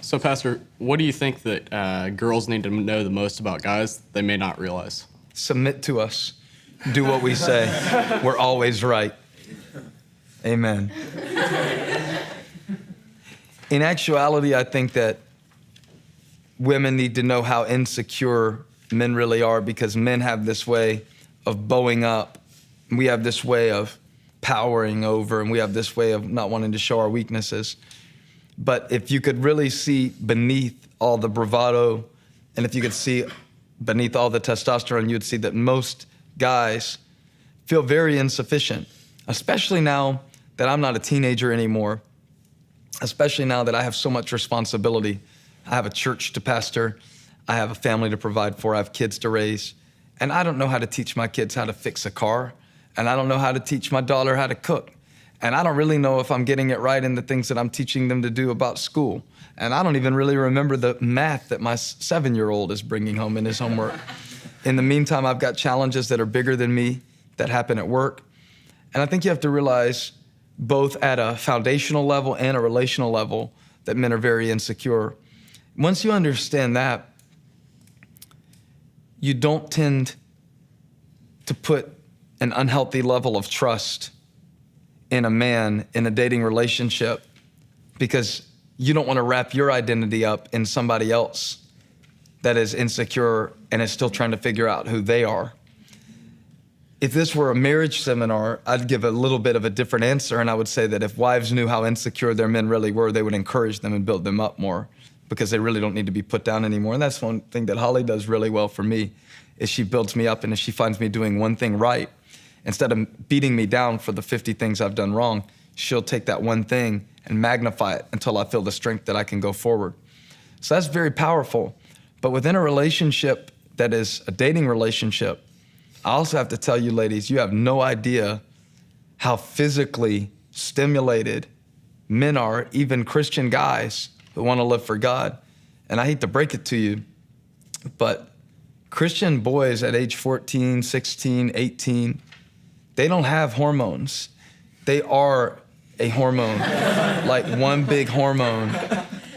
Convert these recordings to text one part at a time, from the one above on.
So, Pastor, what do you think that girls need to know the most about guys they may not realize? Submit to us. Do what we say. We're always right. Amen. In actuality, I think that women need to know how insecure men really are, because men have this way of bowing up. We have this way of powering over, and we have this way of not wanting to show our weaknesses. But if you could really see beneath all the bravado, and if you could see beneath all the testosterone, you'd see that most guys feel very insufficient, especially now that I'm not a teenager anymore, especially now that I have so much responsibility. I have a church to pastor, I have a family to provide for, I have kids to raise, and I don't know how to teach my kids how to fix a car, and I don't know how to teach my daughter how to cook. And I don't really know if I'm getting it right in the things that I'm teaching them to do about school. And I don't even really remember the math that my 7-year-old is bringing home in his homework. In the meantime, I've got challenges that are bigger than me that happen at work. And I think you have to realize, both at a foundational level and a relational level, that men are very insecure. Once you understand that, you don't tend to put an unhealthy level of trust in a man in a dating relationship, because you don't want to wrap your identity up in somebody else that is insecure and is still trying to figure out who they are. If this were a marriage seminar, I'd give a little bit of a different answer, and I would say that if wives knew how insecure their men really were, they would encourage them and build them up more, because they really don't need to be put down anymore. And that's one thing that Holly does really well for me, is she builds me up, and if she finds me doing one thing right, instead of beating me down for the 50 things I've done wrong, she'll take that one thing and magnify it until I feel the strength that I can go forward. So that's very powerful. But within a relationship that is a dating relationship, I also have to tell you, ladies, you have no idea how physically stimulated men are, even Christian guys who want to live for God. And I hate to break it to you, but Christian boys at age 14, 16, 18, they don't have hormones. They are a hormone, like one big hormone.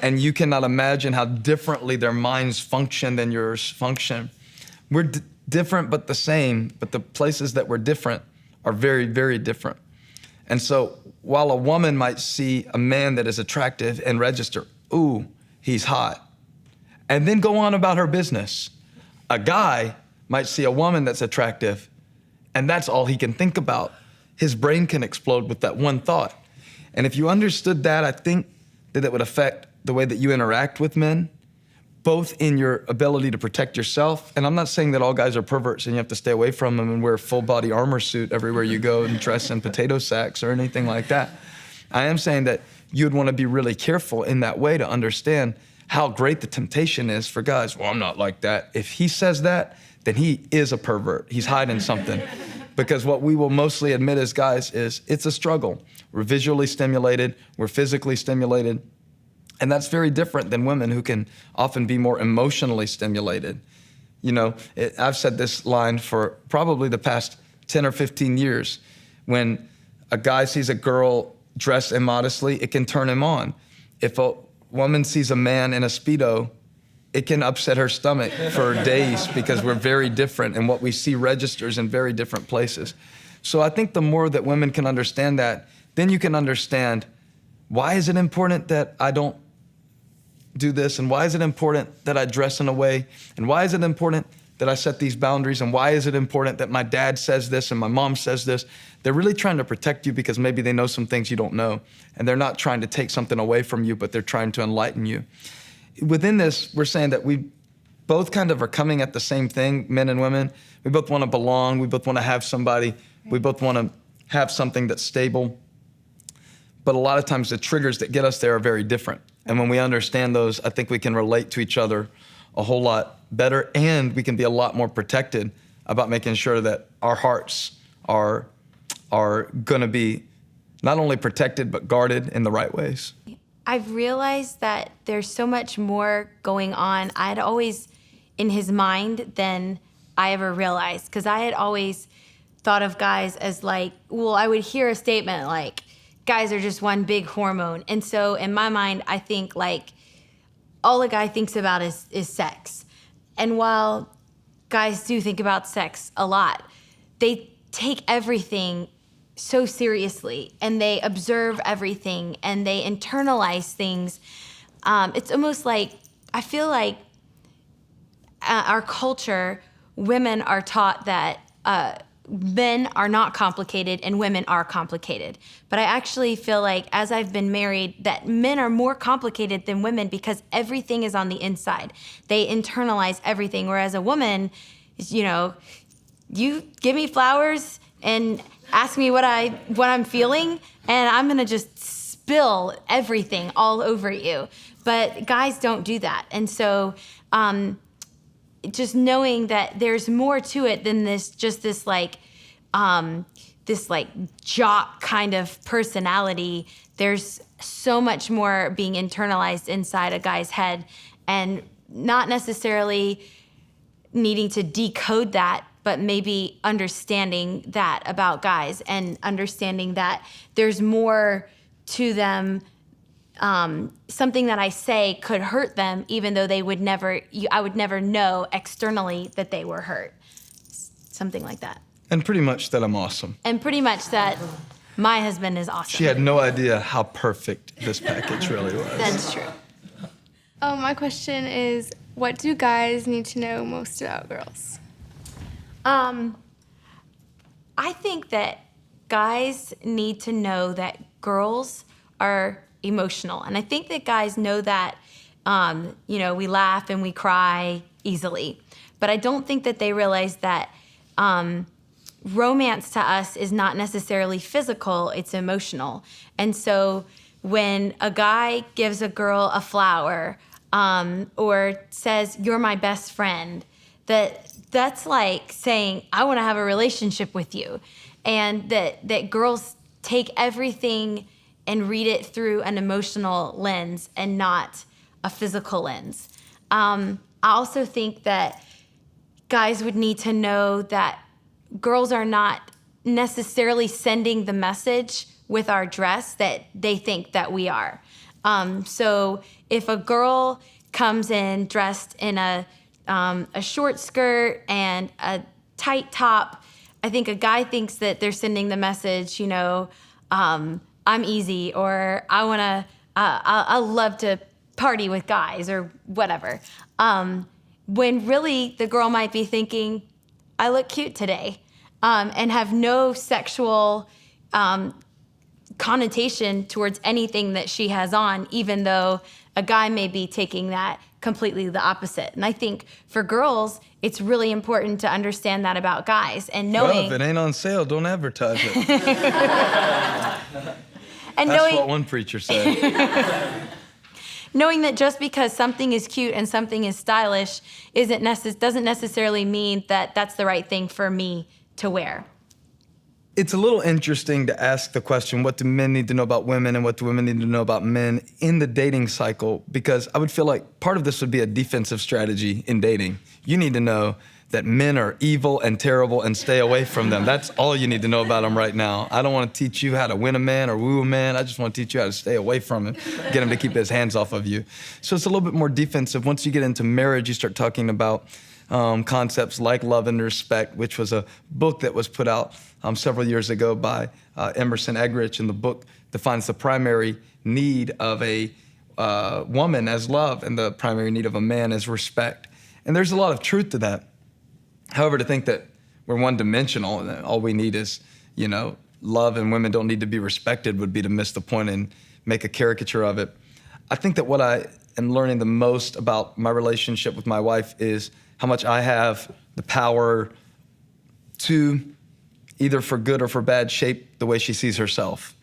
And you cannot imagine how differently their minds function than yours function. We're different but the same, but the places that we're different are very, very different. And so while a woman might see a man that is attractive and register, ooh, he's hot, and then go on about her business, a guy might see a woman that's attractive, and that's all he can think about. His brain can explode with that one thought. And if you understood that, I think that it would affect the way that you interact with men, both in your ability to protect yourself. And I'm not saying that all guys are perverts and you have to stay away from them and wear a full body armor suit everywhere you go and dress in potato sacks or anything like that. I am saying that you'd want to be really careful in that way to understand how great the temptation is for guys. Well, I'm not like that. If he says that, then he is a pervert. He's hiding something. Because what we will mostly admit as guys is it's a struggle. We're visually stimulated, we're physically stimulated, and that's very different than women who can often be more emotionally stimulated. You know, I've said this line for probably the past 10 or 15 years. When a guy sees a girl dressed immodestly, it can turn him on. If a woman sees a man in a Speedo, it can upset her stomach for days, because we're very different and what we see registers in very different places. So I think the more that women can understand that, then you can understand, why is it important that I don't do this? And why is it important that I dress in a way? And why is it important that I set these boundaries? And why is it important that my dad says this and my mom says this? They're really trying to protect you because maybe they know some things you don't know. And they're not trying to take something away from you, but they're trying to enlighten you. Within this, we're saying that we both kind of are coming at the same thing, men and women. We both want to belong. We both want to have somebody. We both want to have something that's stable. But a lot of times the triggers that get us there are very different. And when we understand those, I think we can relate to each other a whole lot better, and we can be a lot more protected about making sure that our hearts are going to be not only protected, but guarded in the right ways. I've realized that there's so much more going on. I had always in his mind than I ever realized, because I had always thought of guys as like, well, I would hear a statement like, guys are just one big hormone. And so in my mind, I think like all a guy thinks about is sex. And while guys do think about sex a lot, they take everything so seriously and they observe everything and they internalize things. It's almost like, I feel like our culture, women are taught that men are not complicated and women are complicated. But I actually feel like, as I've been married, that men are more complicated than women because everything is on the inside. They internalize everything, whereas a woman, you know, you give me flowers and ask me what I'm feeling, and I'm gonna just spill everything all over you. But guys don't do that. And so just knowing that there's more to it than this jock kind of personality. There's so much more being internalized inside a guy's head, and not necessarily needing to decode that, but maybe understanding that about guys and understanding that there's more to them. Something that I say could hurt them, even though I would never know externally that they were hurt. Something like that. And pretty much that I'm awesome. And pretty much that my husband is awesome. She had no idea how perfect this package really was. That's true. My question is, what do guys need to know most about girls? I think that guys need to know that girls are emotional. And I think that guys know that, we laugh and we cry easily. But I don't think that they realize that romance to us is not necessarily physical, it's emotional. And so when a guy gives a girl a flower or says, "You're my best friend," that's like saying, "I want to have a relationship with you." And that girls take everything and read it through an emotional lens and not a physical lens. I also think that guys would need to know that girls are not necessarily sending the message with our dress that they think that we are. So if a girl comes in dressed in a short skirt and a tight top, I think a guy thinks that they're sending the message, I'm easy, or I love to party with guys, or whatever. When really the girl might be thinking, I look cute today, and have no sexual connotation towards anything that she has on, even though a guy may be taking that completely the opposite. And I think for girls, it's really important to understand that about guys, and knowing. Well, if it ain't on sale, don't advertise it. And That's knowing, what one preacher said. knowing that just because something is cute and something is stylish doesn't necessarily mean that that's the right thing for me to wear. It's a little interesting to ask the question, what do men need to know about women and what do women need to know about men in the dating cycle? Because I would feel like part of this would be a defensive strategy in dating. You need to know that men are evil and terrible and stay away from them. That's all you need to know about them right now. I don't want to teach you how to win a man or woo a man. I just want to teach you how to stay away from him, get him to keep his hands off of you. So it's a little bit more defensive. Once you get into marriage, you start talking about concepts like love and respect, which was a book that was put out several years ago by Emerson Eggerichs, and the book defines the primary need of a woman as love and the primary need of a man as respect. And there's a lot of truth to that. However, to think that we're one-dimensional and that all we need is, love and women don't need to be respected would be to miss the point and make a caricature of it. I think that what I am learning the most about my relationship with my wife is how much I have the power to, either for good or for bad, shape the way she sees herself.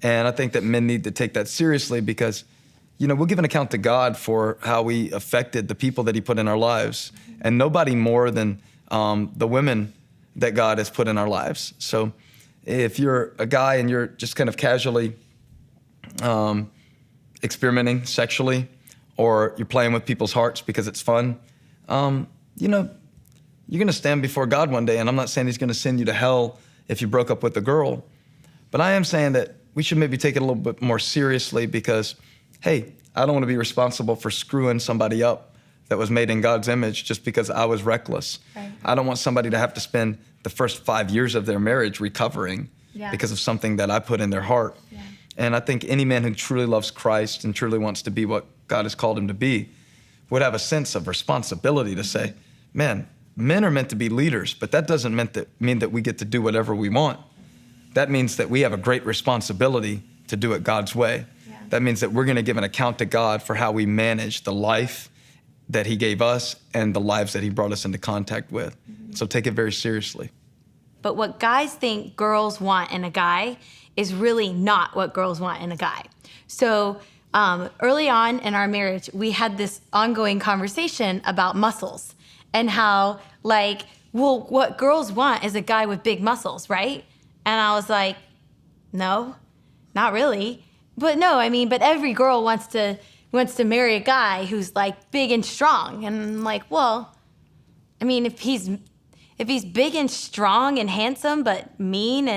And I think that men need to take that seriously because, we'll give an account to God for how we affected the people that he put in our lives, and nobody more than the women that God has put in our lives. So if you're a guy and you're just kind of casually experimenting sexually, or you're playing with people's hearts because it's fun, you're going to stand before God one day, and I'm not saying he's going to send you to hell if you broke up with a girl, but I am saying that we should maybe take it a little bit more seriously because, hey, I don't want to be responsible for screwing somebody up that was made in God's image just because I was reckless. Right. I don't want somebody to have to spend the first 5 years of their marriage recovering Yeah. because of something that I put in their heart. Yeah. And I think any man who truly loves Christ and truly wants to be what God has called him to be would have a sense of responsibility to say, man, men are meant to be leaders, but that doesn't mean that we get to do whatever we want. That means that we have a great responsibility to do it God's way. Yeah. That means that we're going to give an account to God for how we manage the life that he gave us and the lives that he brought us into contact with. So take it very seriously. But what guys think girls want in a guy is really not what girls want in a guy. So early on in our marriage, we had this ongoing conversation about muscles and how, like, well, what girls want is a guy with big muscles, right? And I was like, no, not really. But no, I mean, but every girl wants to marry a guy who's like big and strong. And I'm like, well, I mean, if he's big and strong and handsome, but mean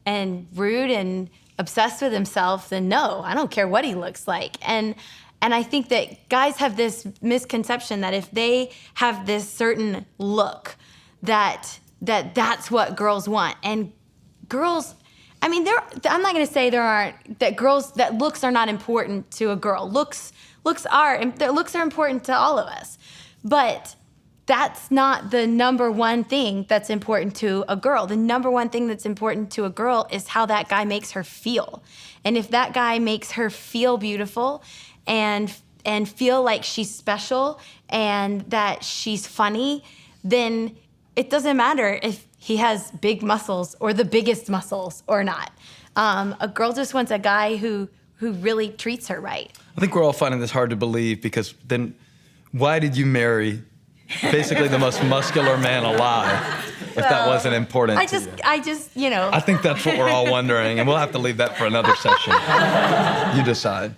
and rude and obsessed with himself, then no, I don't care what he looks like. And I think that guys have this misconception that if they have this certain look, that's what girls want. And girls, I mean, I'm not going to say that looks are not important to a girl. Looks are important to all of us, but that's not the number one thing that's important to a girl. The number one thing that's important to a girl is how that guy makes her feel. And if that guy makes her feel beautiful and feel like she's special and that she's funny, then it doesn't matter if he has big muscles or the biggest muscles or not. A girl just wants a guy who really treats her right. I think we're all finding this hard to believe because then why did you marry basically the most muscular man alive if that wasn't important to you? I just, I think that's what we're all wondering, and we'll have to leave that for another session. You decide.